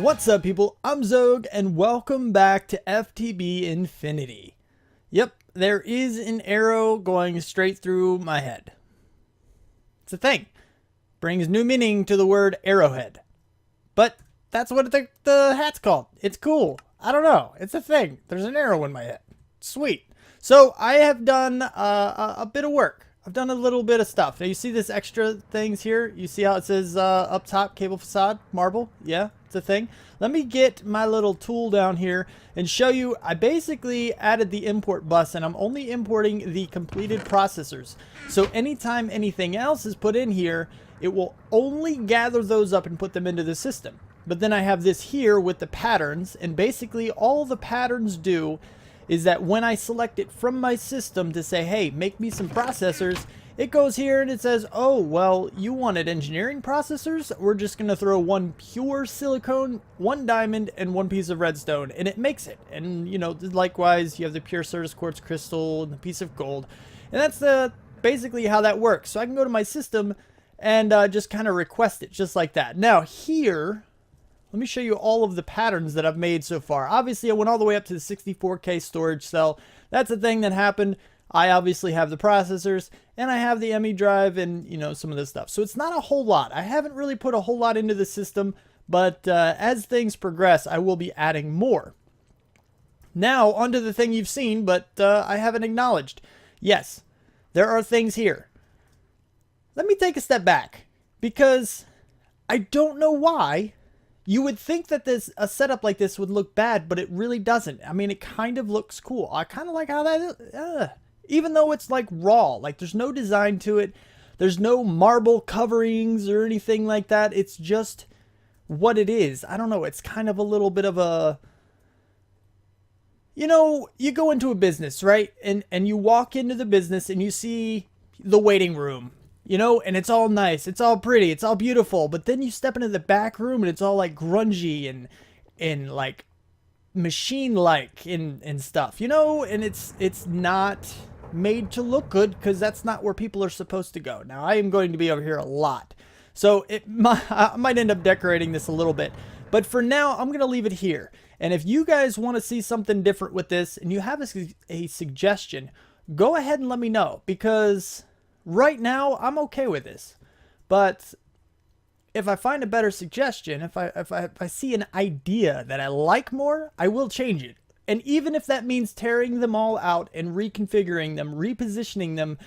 What's up, people? I'm Xogue, and welcome back to FTB Infinity. Yep, there is an arrow going straight through my head. It's a thing. Brings new meaning to the word arrowhead. But that's what the hat's called. It's cool. I don't know. It's a thing. There's an arrow in my head. Sweet. So I have done a bit of work. I've done a little bit of stuff. Now you see this extra things here? You see how it says up top, cable facade, marble? Yeah, it's a thing. Let me get my little tool down here and show you. I basically added the import bus, and I'm only importing the completed processors. So anytime anything else is put in here, it will only gather those up and put them into the system. But then I have this here with the patterns, and basically all the patterns do is that when I select it from my system to say, hey, make me some processors, it goes here and it says, oh, well, you wanted engineering processors? We're just going to throw one pure silicone, one diamond, and one piece of redstone, and it makes it. And, you know, likewise, you have the pure Certus quartz crystal and the piece of gold. And that's basically how that works. So I can go to my system and just kind of request it just like that. Now, here, let me show you all of the patterns that I've made so far. Obviously, I went all the way up to the 64K storage cell. That's a thing that happened. I obviously have the processors, and I have the ME drive and, you know, some of this stuff. So it's not a whole lot. I haven't really put a whole lot into the system, but as things progress, I will be adding more. Now, onto the thing you've seen, but I haven't acknowledged. Yes, there are things here. Let me take a step back, because I don't know why. You would think that a setup like this would look bad, but it really doesn't. I mean, it kind of looks cool. I kind of like how that is. Even though it's like raw, like there's no design to it. There's no marble coverings or anything like that. It's just what it is. I don't know. It's kind of a little bit of a, you know, you go into a business, right? And you walk into the business and you see the waiting room. You know, and it's all nice, it's all pretty, it's all beautiful, but then you step into the back room and it's all like grungy and like machine-like and stuff, you know, and it's not made to look good because that's not where people are supposed to go. Now, I am going to be over here a lot, so I might end up decorating this a little bit, but for now, I'm going to leave it here. And if you guys want to see something different with this and you have a suggestion, go ahead and let me know, because right now, I'm okay with this, but if I find a better suggestion, if I see an idea that I like more, I will change it. And even if that means tearing them all out and reconfiguring them, repositioning them,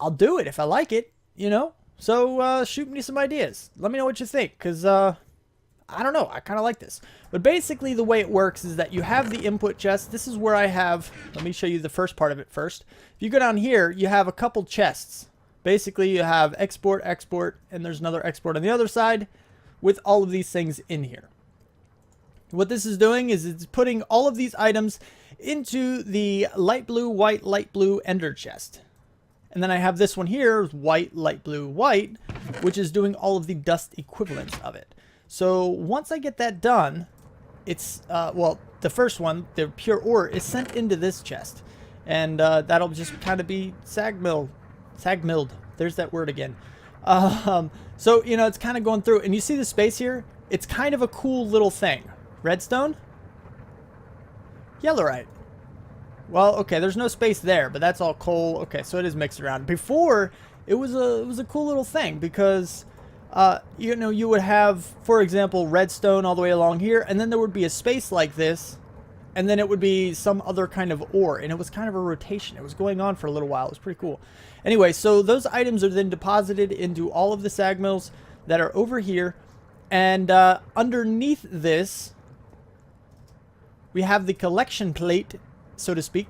I'll do it if I like it, you know? So shoot me some ideas. Let me know what you think, because I don't know, I kind of like this. But basically the way it works is that you have the input chest. This is where I have, let me show you the first part of it first. If you go down here, you have a couple chests. Basically you have export, export, and there's another export on the other side with all of these things in here. What this is doing is it's putting all of these items into the light blue, white, light blue ender chest. And then I have this one here, white, light blue, white, which is doing all of the dust equivalents of it. So once I get that done, it's, well, the first one, the pure ore, is sent into this chest. And that'll just kind of be sag milled. There's that word again. So, you know, it's kind of going through. And you see the space here? It's kind of a cool little thing. Redstone? Yellowite. Well, okay, there's no space there, but that's all coal. Okay, so it is mixed around. Before, it was a cool little thing because you know, you would have, for example, redstone all the way along here, and then there would be a space like this, and then it would be some other kind of ore, and it was kind of a rotation. It was going on for a little while. It was pretty cool. Anyway, so those items are then deposited into all of the sag mills that are over here, and underneath this, we have the collection plate, so to speak,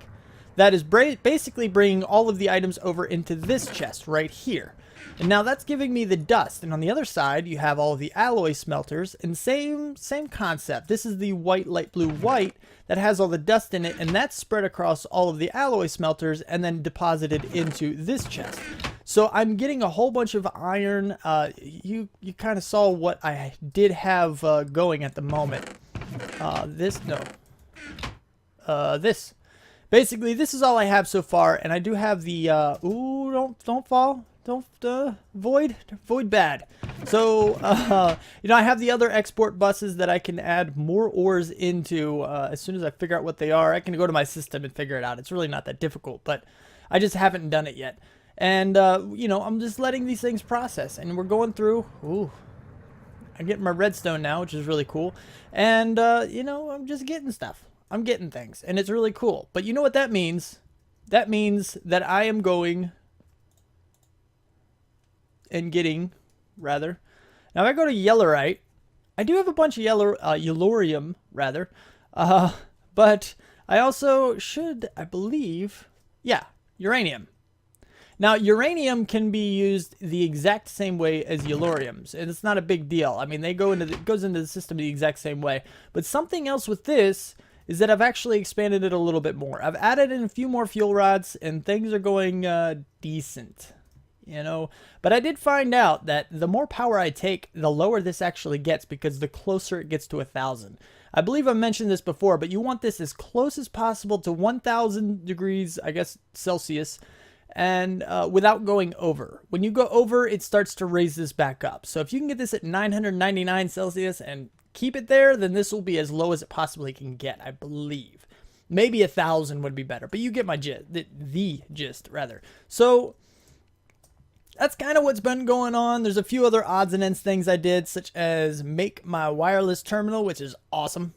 that is basically bringing all of the items over into this chest right here. And now that's giving me the dust. And on the other side, you have all of the alloy smelters. And same concept. This is the white, light blue, white that has all the dust in it. And that's spread across all of the alloy smelters and then deposited into this chest. So I'm getting a whole bunch of iron. You kind of saw what I did have going at the moment. This. Basically, this is all I have so far. And I do have the... ooh, don't fall. Don't void bad. So you know, I have the other export buses that I can add more ores into as soon as I figure out what they are. I can go to my system and figure it out. It's really not that difficult, but I just haven't done it yet. And you know, I'm just letting these things process, and we're going through. Ooh, I'm getting my redstone now, which is really cool. And you know, I'm just getting stuff. I'm getting things, and it's really cool. But you know what that means? That means that I am going and getting, rather. Now, if I go to Yellorite, I do have a bunch of Yellorium, rather. But I also should, I believe, yeah, uranium. Now, uranium can be used the exact same way as Yelloriums, and it's not a big deal. I mean, it goes into the system the exact same way. But something else with this is that I've actually expanded it a little bit more. I've added in a few more fuel rods, and things are going decent. You know, but I did find out that the more power I take, the lower this actually gets, because the closer it gets to 1,000. I believe I mentioned this before, but you want this as close as possible to 1,000 degrees, I guess, Celsius, and without going over. When you go over, it starts to raise this back up. So if you can get this at 999 Celsius and keep it there, then this will be as low as it possibly can get, I believe. Maybe 1,000 would be better, but you get my gist, the gist, rather. So that's kind of what's been going on. There's a few other odds and ends things I did, such as make my wireless terminal, which is awesome.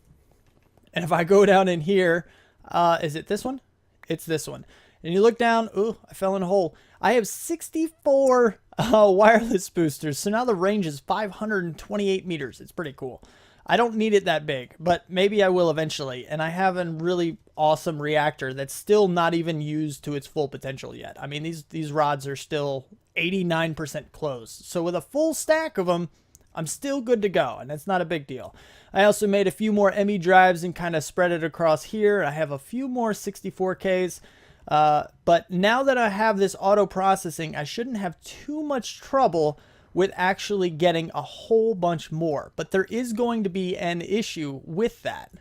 And if I go down in here, is it this one? It's this one. And you look down, ooh, I fell in a hole. I have 64 wireless boosters, so now the range is 528 meters. It's pretty cool. I don't need it that big, but maybe I will eventually. And I have a really awesome reactor that's still not even used to its full potential yet. I mean, these rods are still 89% closed. So with a full stack of them, I'm still good to go, and that's not a big deal. I also made a few more ME drives and kind of spread it across here. I have a few more 64Ks. But now that I have this auto processing, I shouldn't have too much trouble with actually getting a whole bunch more. But there is going to be an issue with that.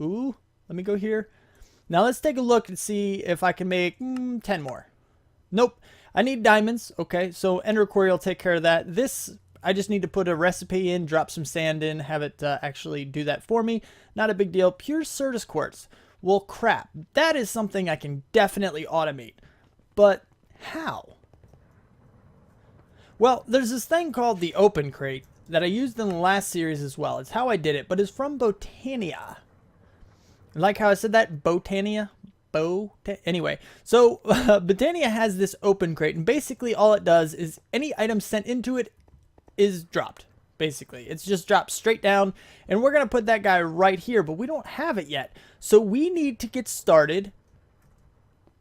Ooh, let me go here. Now let's take a look and see if I can make 10 more. Nope. I need diamonds. Okay, so Ender Quarry will take care of that. This, I just need to put a recipe in, drop some sand in, have it actually do that for me. Not a big deal. Pure Certus Quartz. Well, crap. That is something I can definitely automate. But how? Well, there's this thing called the Open Crate that I used in the last series as well. It's how I did it, but it's from Botania. Like how I said that? Botania? Anyway, so Botania has this Open Crate, and basically all it does is any item sent into it is dropped. Basically, it's just dropped straight down, and we're going to put that guy right here, but we don't have it yet. So we need to get started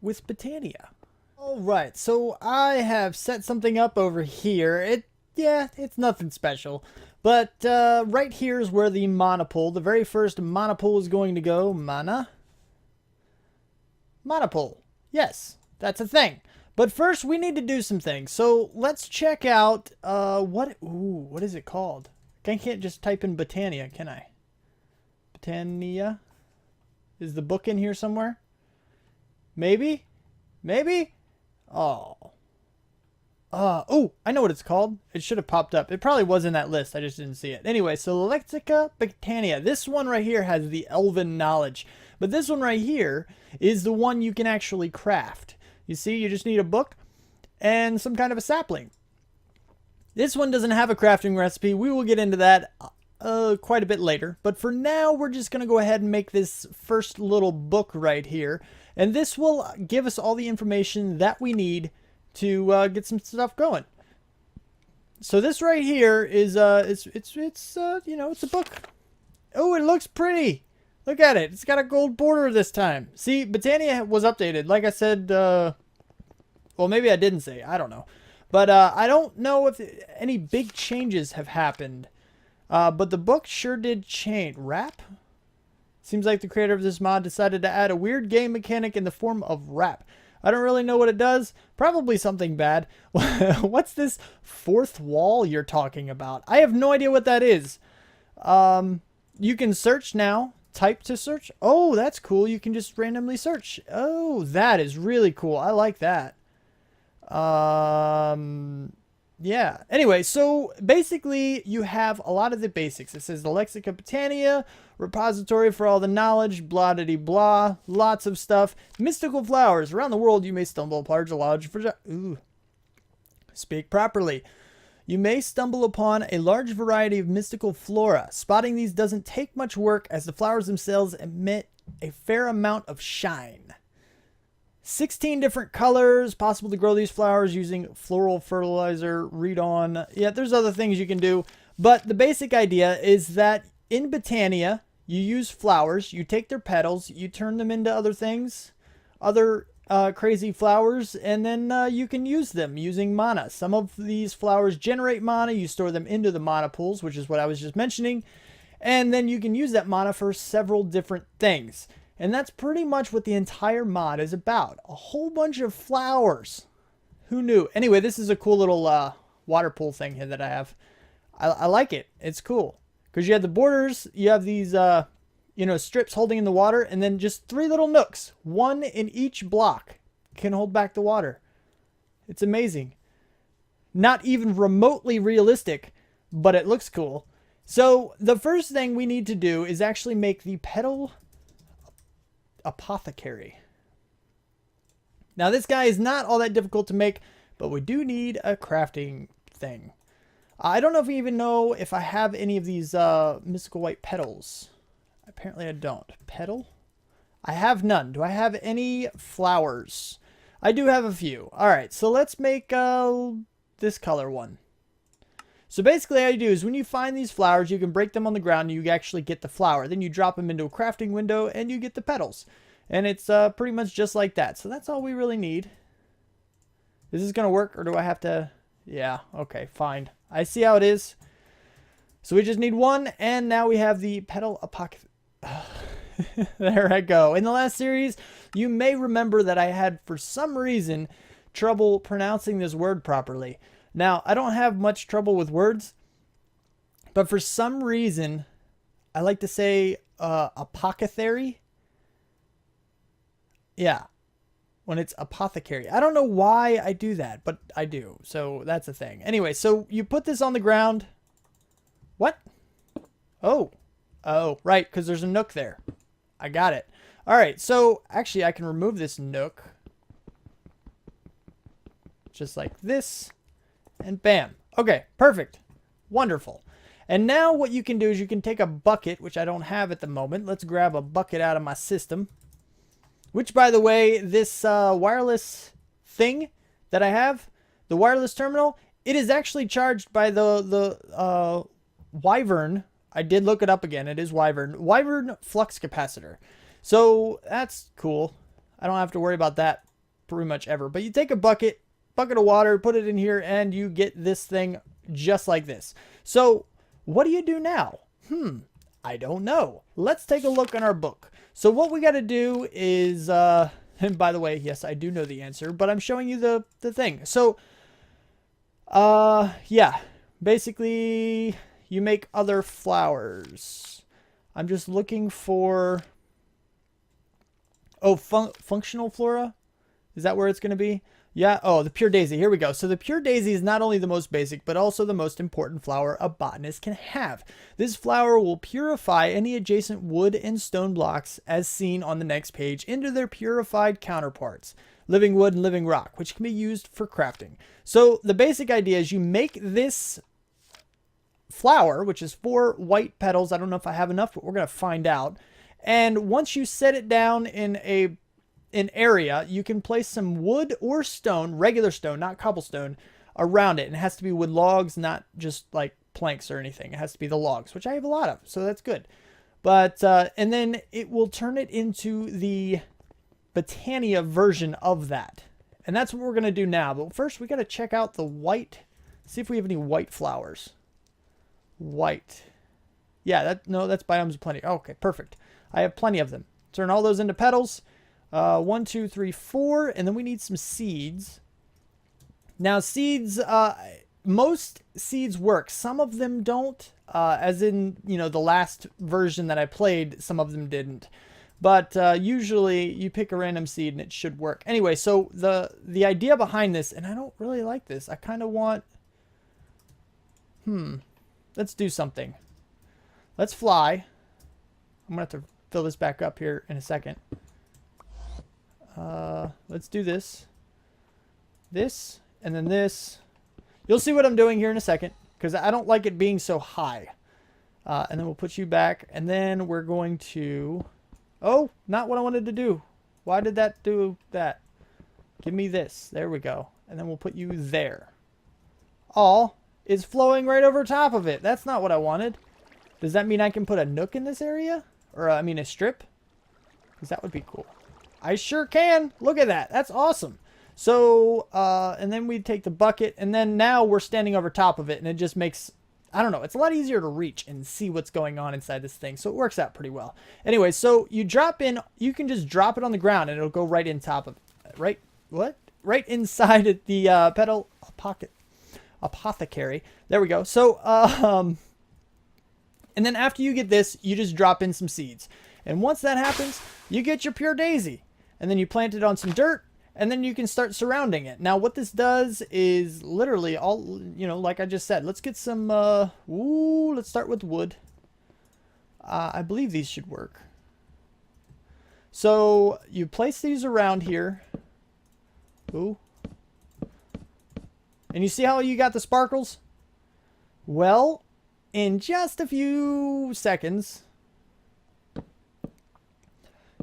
with Botania. All right, so I have set something up over here. Yeah, it's nothing special, but right here is where the monopole, the very first monopole is going to go. Monopole. Yes, that's a thing. But first, we need to do some things. So let's check out what is it called? I can't just type in Botania, can I? Botania? Is the book in here somewhere? Maybe? Maybe? Oh, I know what it's called. It should have popped up. It probably was in that list. I just didn't see it. Anyway, so Lexica Botania. This one right here has the Elven knowledge. But this one right here is the one you can actually craft. You see, you just need a book and some kind of a sapling. This one doesn't have a crafting recipe. We will get into that quite a bit later. But for now, we're just going to go ahead and make this first little book right here. And this will give us all the information that we need to get some stuff going. So this right here is you know, it's a book. Oh, it looks pretty. Look at it. It's got a gold border this time. See, Botania was updated. Like I said, well, maybe I didn't say. I don't know. But I don't know if any big changes have happened. But the book sure did change. Rap? Seems like the creator of this mod decided to add a weird game mechanic in the form of rap. I don't really know what it does. Probably something bad. What's this fourth wall you're talking about? I have no idea what that is. You can search now. Type to search. Oh, that's cool. You can just randomly search. Oh, that is really cool. I like that. Yeah. Anyway, so basically you have a lot of the basics. It says the Lexica Botania, repository for all the knowledge, blah de blah, lots of stuff. Mystical flowers. Around the world you may stumble upon a large speak properly. You may stumble upon a large variety of mystical flora. Spotting these doesn't take much work as the flowers themselves emit a fair amount of shine. 16 different colors, possible to grow these flowers using floral fertilizer, read on. Yeah, there's other things you can do, but the basic idea is that in Botania, you use flowers, you take their petals, you turn them into other things, other crazy flowers, and then you can use them using mana. Some of these flowers generate mana, you store them into the mana pools, which is what I was just mentioning, and then you can use that mana for several different things. And that's pretty much what the entire mod is about. A whole bunch of flowers. Who knew? Anyway, this is a cool little water pool thing here that I have. I like it. It's cool. Because you have the borders, you have these, strips holding in the water, and then just 3 little nooks. 1 in each block can hold back the water. It's amazing. Not even remotely realistic, but it looks cool. So the first thing we need to do is actually make the petal apothecary. Now this guy is not all that difficult to make, but we do need a crafting thing. I don't know if we even know if I have any of these mystical white petals. Apparently I don't. Petal? I have none. Do I have any flowers? I do have a few. Alright, so let's make this color one. So basically all you do is when you find these flowers, you can break them on the ground and you actually get the flower. Then you drop them into a crafting window and you get the petals. And it's pretty much just like that. So that's all we really need. Is this going to work or do I have to... Yeah, okay, fine. I see how it is. So we just need 1 and now we have the petal apothecary. There I go. In the last series, you may remember that I had, for some reason, trouble pronouncing this word properly. Now, I don't have much trouble with words, but for some reason, I like to say apothecary. Yeah, when it's apothecary. I don't know why I do that, but I do. So that's a thing. Anyway, so you put this on the ground. What? Oh, right, because there's a nook there. I got it. All right, so actually I can remove this nook. Just like this. And bam. Okay, perfect. Wonderful. And now what you can do is you can take a bucket, which I don't have at the moment. Let's grab a bucket out of my system. Which, by the way, this wireless thing that I have, the wireless terminal, it is actually charged by the Wyvern. I did look it up again. It is Wyvern. Wyvern flux capacitor. So that's cool. I don't have to worry about that pretty much ever. But you take a bucket of water, put it in here, and you get this thing just like this. So what do you do now? I don't know. Let's take a look in our book. So what we got to do is, and by the way, yes, I do know the answer, but I'm showing you the thing. So, yeah, basically you make other flowers. I'm just looking for, functional flora. Is that where it's going to be? Yeah. Oh, the pure daisy. Here we go. So the pure daisy is not only the most basic, but also the most important flower a botanist can have. This flower will purify any adjacent wood and stone blocks, as seen on the next page, into their purified counterparts, living wood and living rock, which can be used for crafting. So the basic idea is you make this flower, which is 4 white petals. I don't know if I have enough, but we're going to find out. And once you set it down in an area, you can place some wood or stone, regular stone, not cobblestone, around it. And it has to be wood logs, not just like planks or anything. It has to be the logs, which I have a lot of, so that's good. But, and then it will turn it into the Botania version of that. And that's what we're going to do now. But first, we got to check out the white, see if we have any white flowers. White. Yeah, that's Biomes of Plenty. Okay, perfect. I have plenty of them. Turn all those into petals. 1, 2, 3, 4, and then we need some seeds. Now seeds, most seeds work. Some of them don't, as in, the last version that I played, some of them didn't. But usually you pick a random seed and it should work. Anyway, so the idea behind this, and I don't really like this. I kind of want... Let's do something. Let's fly. I'm going to have to fill this back up here in a second. Let's do this. This, and then this. You'll see what I'm doing here in a second, because I don't like it being so high. And then we'll put you back, and then we're going to... Oh, not what I wanted to do. Why did that do that? Give me this. There we go. And then we'll put you there. All is flowing right over top of it. That's not what I wanted. Does that mean I can put a nook in this area? Or, I mean, a strip? Because that would be cool. I sure can. Look at that. That's awesome. So, and then we take the bucket, and then now we're standing over top of it, and it just makes... I don't know. It's a lot easier to reach and see what's going on inside this thing. So it works out pretty well. Anyway, so you drop in, you can just drop it on the ground and it'll go right in top of, right? What? Right inside of the petal apothecary. There we go. So, and then after you get this, you just drop in some seeds. And once that happens, you get your pure daisy. And then you plant it on some dirt. And then you can start surrounding it. Now, what this does is literally all, you know, like I just said, let's get some, let's start with wood. I believe these should work. So you place these around here. Ooh. And you see how you got the sparkles? Well, in just a few seconds,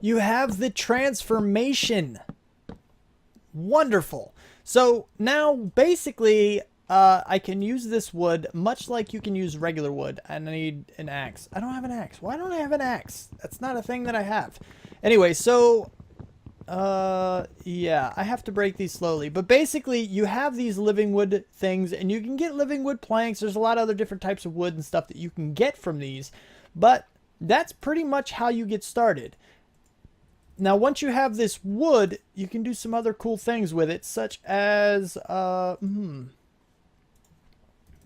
you have the transformation. Wonderful. So now basically I can use this wood much like you can use regular wood. And I need an axe. I don't have an axe. Why don't I have an axe? That's not a thing that I have. Anyway, so yeah, I have to break these slowly. But basically you have these living wood things and you can get living wood planks. There's a lot of other different types of wood and stuff that you can get from these. But that's pretty much how you get started. Now, once you have this wood, you can do some other cool things with it, such as, you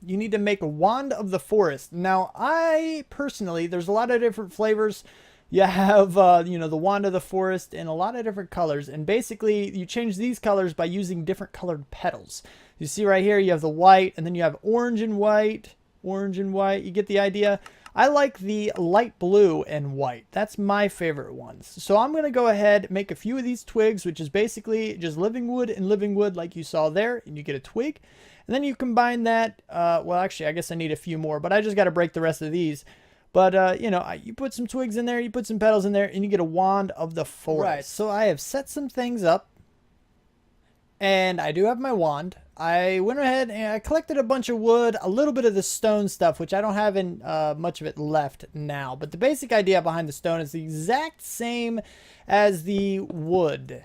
need to make a wand of the forest. Now, I personally, there's a lot of different flavors. You have, you know, the wand of the forest in a lot of different colors. And basically, you change these colors by using different colored petals. You see right here, you have the white, and then you have orange and white, orange and white. You get the idea? I like the light blue and white. That's my favorite ones. So I'm going to go ahead and make a few of these twigs, which is basically just living wood and living wood like you saw there. And you get a twig. And then you combine that. Well, actually, I guess I need a few more, but I just got to break the rest of these. But, you know, you put some twigs in there, you put some petals in there, and you get a wand of the forest. Right, so I have set some things up. And I do have my wand. I went ahead and I collected a bunch of wood, a little bit of the stone stuff, which I don't have in much of it left now. But the basic idea behind the stone is the exact same as the wood.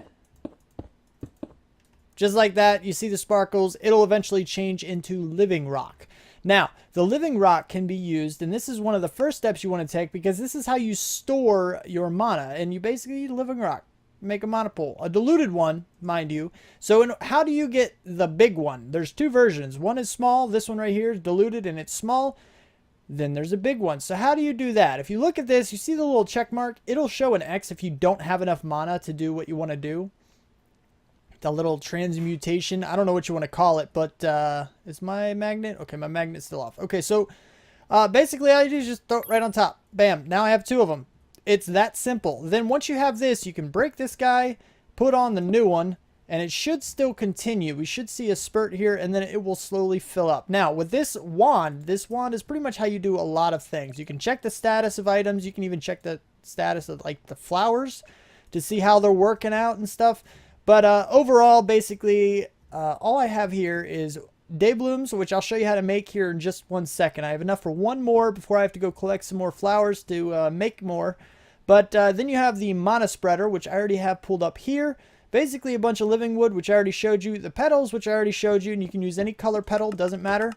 Just like that, you see the sparkles. It'll eventually change into living rock. Now, the living rock can be used, and this is one of the first steps you want to take because this is how you store your mana. And you basically need a living rock. Make a mana pool, a diluted one, mind you. So how do you get the big one? There's two versions. One is small. This one right here is diluted and it's small. Then there's a big one. So how do you do that? If you look at this, you see the little check mark. It'll show an X if you don't have enough mana to do what you want to do. The little transmutation. I don't know what you want to call it, but is my magnet? Okay, my magnet's still off. Okay, so basically all you do is just throw it right on top. Bam. Now I have two of them. It's that simple. Then once you have this, you can break this guy, put on the new one, and it should still continue. We should see a spurt here, and then it will slowly fill up. Now, with this wand is pretty much how you do a lot of things. You can check the status of items. You can even check the status of, like, the flowers to see how they're working out and stuff. But overall, basically, all I have here is day blooms, which I'll show you how to make here in just 1 second. I have enough for one more before I have to go collect some more flowers to make more. But then you have the mana spreader, which I already have pulled up here. Basically a bunch of living wood, which I already showed you. The petals, which I already showed you. And you can use any color petal, doesn't matter.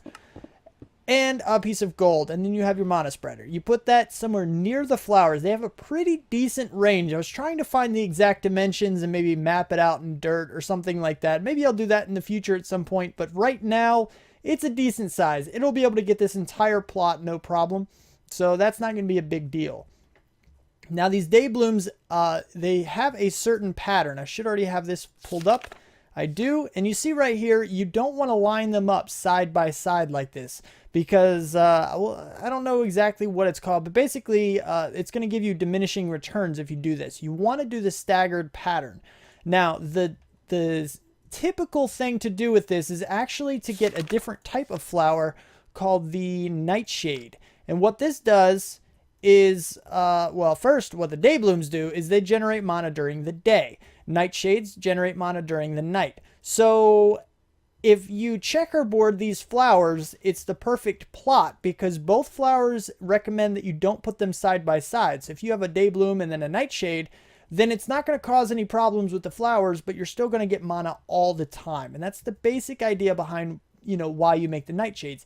And a piece of gold. And then you have your mana spreader. You put that somewhere near the flowers. They have a pretty decent range. I was trying to find the exact dimensions and maybe map it out in dirt or something like that. Maybe I'll do that in the future at some point. But right now, it's a decent size. It'll be able to get this entire plot, no problem. So that's not going to be a big deal. Now these day blooms, they have a certain pattern. I should already have this pulled up. I do. And you see right here, you don't want to line them up side by side like this because, well, I don't know exactly what it's called, but basically it's going to give you diminishing returns if you do this. You want to do the staggered pattern. Now, the typical thing to do with this is actually to get a different type of flower called the nightshade. And what this does is, well, first, what the day blooms do is they generate mana during the day. Nightshades generate mana during the night. So if you checkerboard these flowers, it's the perfect plot because both flowers recommend that you don't put them side by side. So if you have a day bloom and then a nightshade, then it's not going to cause any problems with the flowers, but you're still going to get mana all the time. And that's the basic idea behind, you know, why you make the nightshades.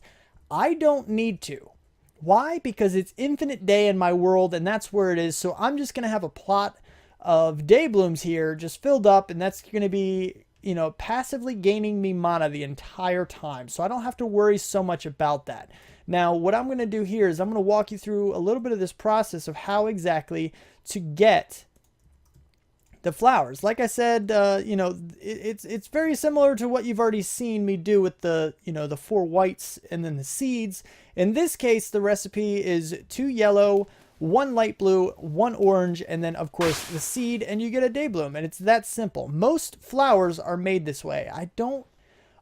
I don't need to. Why? Because it's infinite day in my world, and that's where it is. So I'm just going to have a plot of day blooms here just filled up, and that's going to be, you know, passively gaining me mana the entire time. So I don't have to worry so much about that. Now, what I'm going to do here is I'm going to walk you through a little bit of this process of how exactly to get the flowers. Like I said, you know, it's very similar to what you've already seen me do with the, you know, the 4 whites and then the seeds. In this case, the recipe is 2 yellow, 1 light blue, 1 orange, and then of course the seed, and you get a day bloom. And it's that simple. Most flowers are made this way. I don't,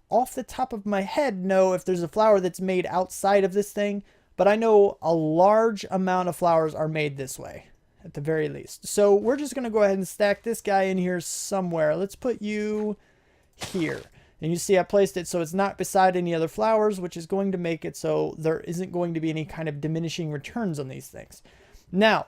off the top of my head, know if there's a flower that's made outside of this thing, but I know a large amount of flowers are made this way, at the very least. So we're just going to go ahead and stack this guy in here somewhere. Let's put you here. And you see I placed it so it's not beside any other flowers, which is going to make it so there isn't going to be any kind of diminishing returns on these things. Now,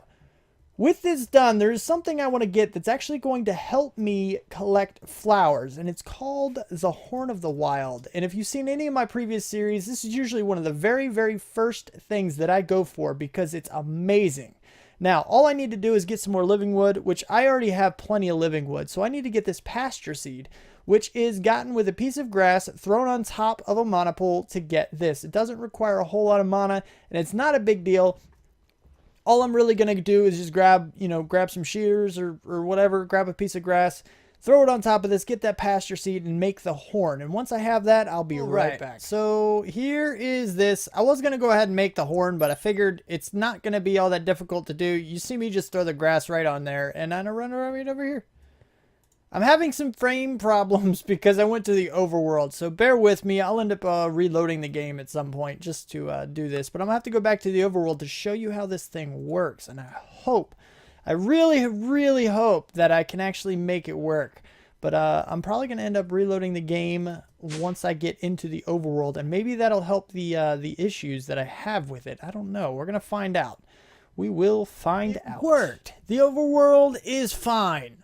with this done, there is something I want to get that's actually going to help me collect flowers, and it's called the Horn of the Wild. And if you've seen any of my previous series, this is usually one of the very, very first things that I go for because it's amazing. Now, all I need to do is get some more living wood, which I already have plenty of living wood. So I need to get this pasture seed, which is gotten with a piece of grass thrown on top of a mana pool to get this. It doesn't require a whole lot of mana, and it's not a big deal. All I'm really going to do is just grab some shears or whatever, grab a piece of grass, throw it on top of this, get that pasture seed, and make the horn. And once I have that, I'll be right back. So here is this. I was going to go ahead and make the horn, but I figured it's not going to be all that difficult to do. You see me just throw the grass right on there, and I'm going to run right over here. I'm having some frame problems because I went to the overworld, so bear with me. I'll end up reloading the game at some point just to do this, but I'm going to have to go back to the overworld to show you how this thing works, and I really, really hope that I can actually make it work. But I'm probably going to end up reloading the game once I get into the overworld, and maybe that'll help the issues that I have with it. I don't know. We're going to find out. We will find out. It worked. The overworld is fine.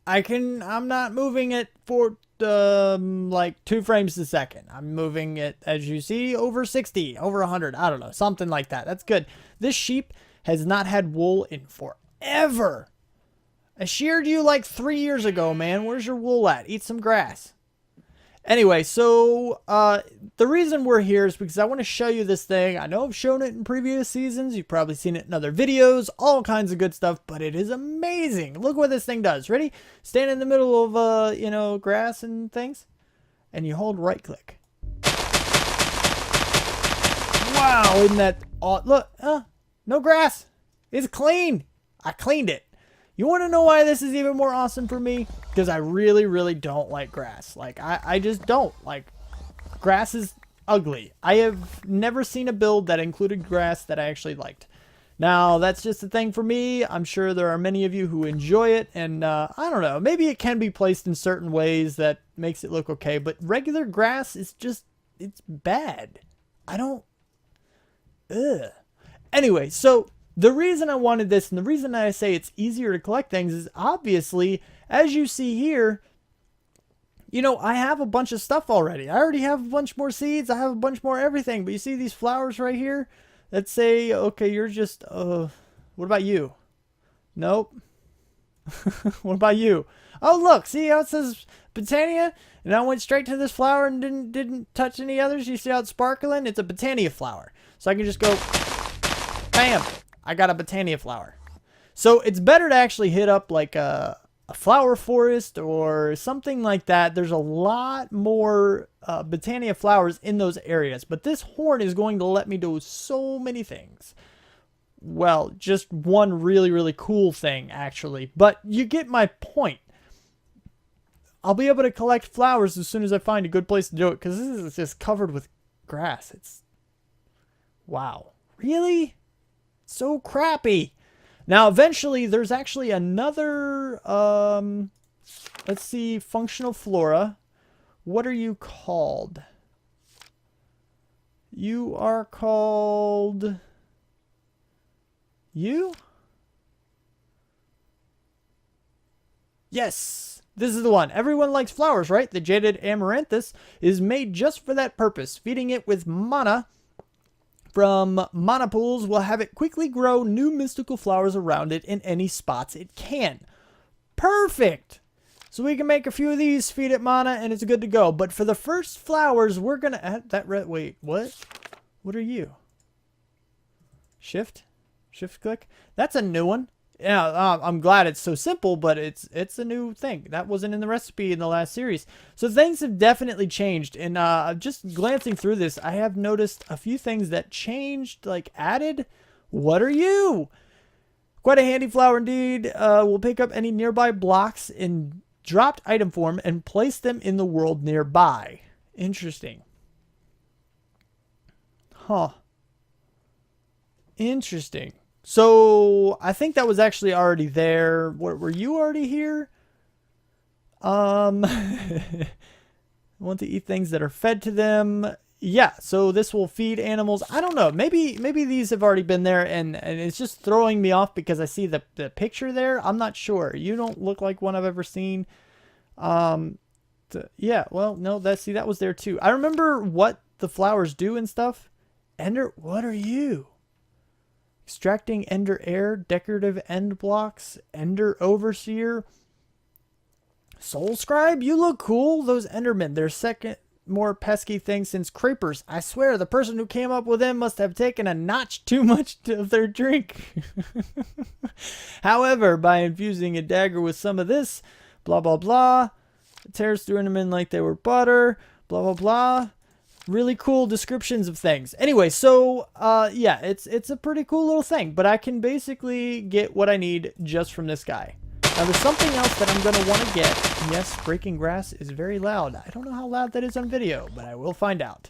I'm not moving it for like 2 frames a second. I'm moving it, as you see, over 60, over 100. I don't know, something like that. That's good. This sheep has not had wool in forever. I sheared you like 3 years ago, man. Where's your wool at? Eat some grass. Anyway, so the reason we're here is because I want to show you this thing. I know I've shown it in previous seasons. You've probably seen it in other videos, all kinds of good stuff, but it is amazing. Look what this thing does. Ready? Stand in the middle of, grass and things, and you hold right click. Wow, isn't that awesome? Look, no grass. It's clean. I cleaned it. You want to know why this is even more awesome for me? Because I really, really don't like grass. Like, I just don't. Like, grass is ugly. I have never seen a build that included grass that I actually liked. Now, that's just a thing for me. I'm sure there are many of you who enjoy it. And, I don't know. Maybe it can be placed in certain ways that makes it look okay. But regular grass is just, it's bad. I don't, ugh. Anyway, so the reason I wanted this and the reason I say it's easier to collect things is obviously, as you see here, I have a bunch of stuff already. I already have a bunch more seeds. I have a bunch more everything. But you see these flowers right here that say, okay, you're just, what about you? Nope. What about you? Oh, look, see how it says BOTANIA? And I went straight to this flower and didn't touch any others. You see how it's sparkling? It's a BOTANIA flower. So I can just go, bam. I got a BOTANIA flower. So it's better to actually hit up like a flower forest or something like that. There's a lot more Botania flowers in those areas, but this horn is going to let me do so many things. Well, just one really, really cool thing, actually. But you get my point. I'll be able to collect flowers as soon as I find a good place to do it, because this is just covered with grass. It's... wow. Really? So crappy. Now, eventually, there's actually another... let's see, functional flora. What are you called? You are called... you? Yes, this is the one. Everyone likes flowers, right? The jaded amaranthus is made just for that purpose. Feeding it with mana from mana pools will have it quickly grow new mystical flowers around it in any spots it can. Perfect! So we can make a few of these, feed it mana, and it's good to go. But for the first flowers, we're going to add that red... wait, what? What are you? Shift? Shift click? That's a new one. Yeah, I'm glad it's so simple, but it's a new thing. That wasn't in the recipe in the last series. So things have definitely changed. And just glancing through this, I have noticed a few things that changed, like added. What are you? Quite a handy flower indeed. We'll pick up any nearby blocks in dropped item form and place them in the world nearby. Interesting. Huh. Interesting. So I think that was actually already there. Were you already here? Want to eat things that are fed to them. Yeah, so this will feed animals. I don't know. Maybe these have already been there and it's just throwing me off because I see the picture there. I'm not sure. You don't look like one I've ever seen. Yeah, well, no, that was there too. I remember what the flowers do and stuff. Ender, what are you? Extracting Ender Air, decorative end blocks, Ender Overseer, Soul Scribe. You look cool. Those Endermen, they're second more pesky thing since creepers. I swear the person who came up with them must have taken a notch too much of their drink. However, by infusing a dagger with some of this, blah, blah, blah, it tears through Endermen like they were butter, blah, blah, blah. Really cool descriptions of things. Anyway, so yeah, it's a pretty cool little thing, but I can basically get what I need just from this guy. Now there's something else that I'm going to want to get. Yes, breaking grass is very loud. I don't know how loud that is on video, but I will find out.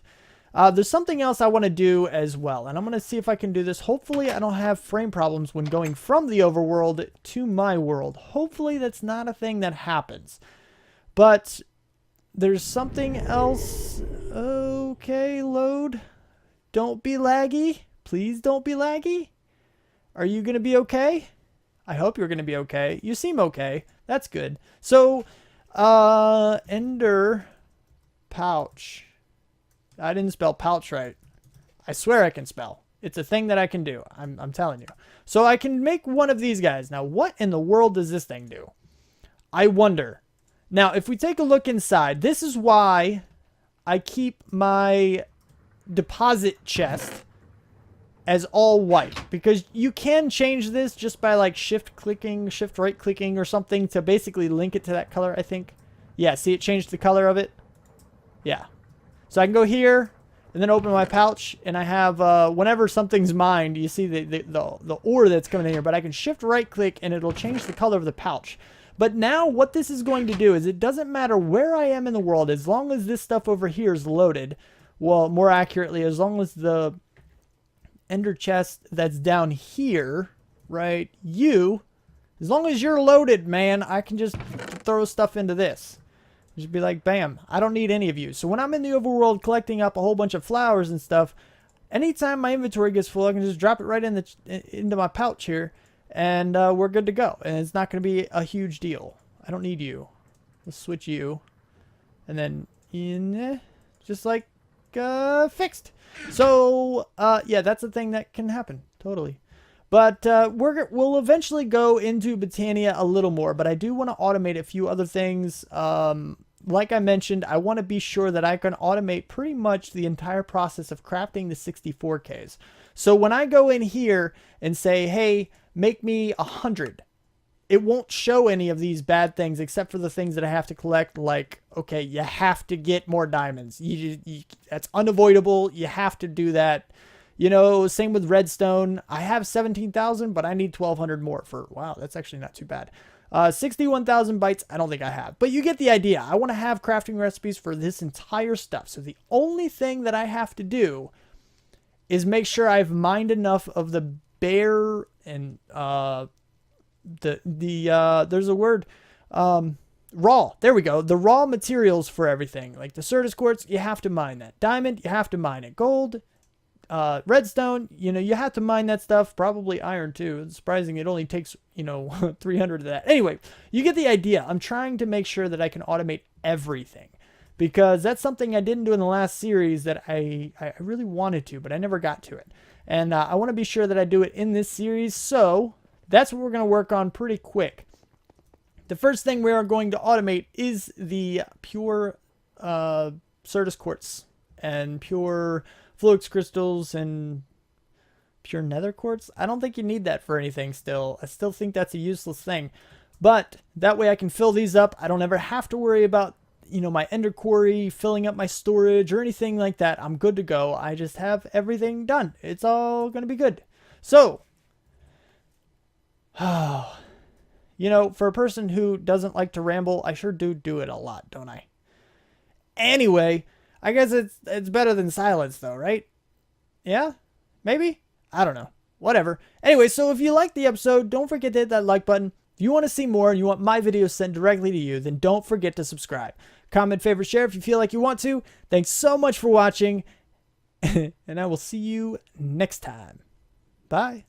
There's something else I want to do as well, and I'm going to see if I can do this. Hopefully I don't have frame problems when going from the overworld to my world. Hopefully that's not a thing that happens. But there's something else. Okay, load. Don't be laggy. Please don't be laggy. Are you going to be okay? I hope you're going to be okay. You seem okay. That's good. So, Ender pouch. I didn't spell pouch right. I swear I can spell. It's a thing that I can do. I'm telling you. So I can make one of these guys. Now, what in the world does this thing do? I wonder. Now, if we take a look inside, this is why I keep my deposit chest as all white, because you can change this just by like shift right clicking or something to basically link it to that color, I think. Yeah, see, it changed the color of it. Yeah. So I can go here and then open my pouch, and I have, whenever something's mined, you see the ore that's coming in here, but I can shift right click and it'll change the color of the pouch. But now what this is going to do is it doesn't matter where I am in the world, as long as this stuff over here is loaded. Well, more accurately, as long as the ender chest that's down here, right, as long as you're loaded, man, I can just throw stuff into this. Just be like, bam, I don't need any of you. So when I'm in the overworld collecting up a whole bunch of flowers and stuff, anytime my inventory gets full, I can just drop it right into my pouch here. And we're good to go. And it's not going to be a huge deal. I don't need you. Let's switch you. And then just like fixed. So yeah, that's a thing that can happen. Totally. But we'll eventually go into Botania a little more. But I do want to automate a few other things. Like I mentioned, I want to be sure that I can automate pretty much the entire process of crafting the 64Ks. So when I go in here and say, hey, make me 100. It won't show any of these bad things except for the things that I have to collect. Like, okay, you have to get more diamonds. That's unavoidable. You have to do that. You know, same with redstone. I have 17,000, but I need 1,200 more for, wow, that's actually not too bad. 61,000 bytes, I don't think I have. But you get the idea. I want to have crafting recipes for this entire stuff. So the only thing that I have to do is make sure I've mined enough of the bare and there's a word, raw. There we go. The raw materials for everything. Like the Certus quartz, you have to mine that. Diamond, you have to mine it. Gold, redstone, you know, you have to mine that stuff. Probably iron too. It's surprising it only takes, you know, 300 of that. Anyway, you get the idea. I'm trying to make sure that I can automate everything, because that's something I didn't do in the last series that I really wanted to, but I never got to it. And I want to be sure that I do it in this series. So that's what we're going to work on pretty quick. The first thing we are going to automate is the pure Certus quartz and pure flux crystals and pure nether quartz. I don't think you need that for anything still. I still think that's a useless thing. But that way I can fill these up. I don't ever have to worry about, you know, my ender quarry filling up my storage or anything like that. I'm good to go. I just have everything done. It's all going to be good. So, you know, for a person who doesn't like to ramble, I sure do it a lot, don't I? Anyway, I guess it's better than silence though, right? Yeah? Maybe? I don't know. Whatever. Anyway, so if you liked the episode, don't forget to hit that like button. If you want to see more and you want my videos sent directly to you, then don't forget to subscribe. Comment, favorite, share if you feel like you want to. Thanks so much for watching, and I will see you next time. Bye.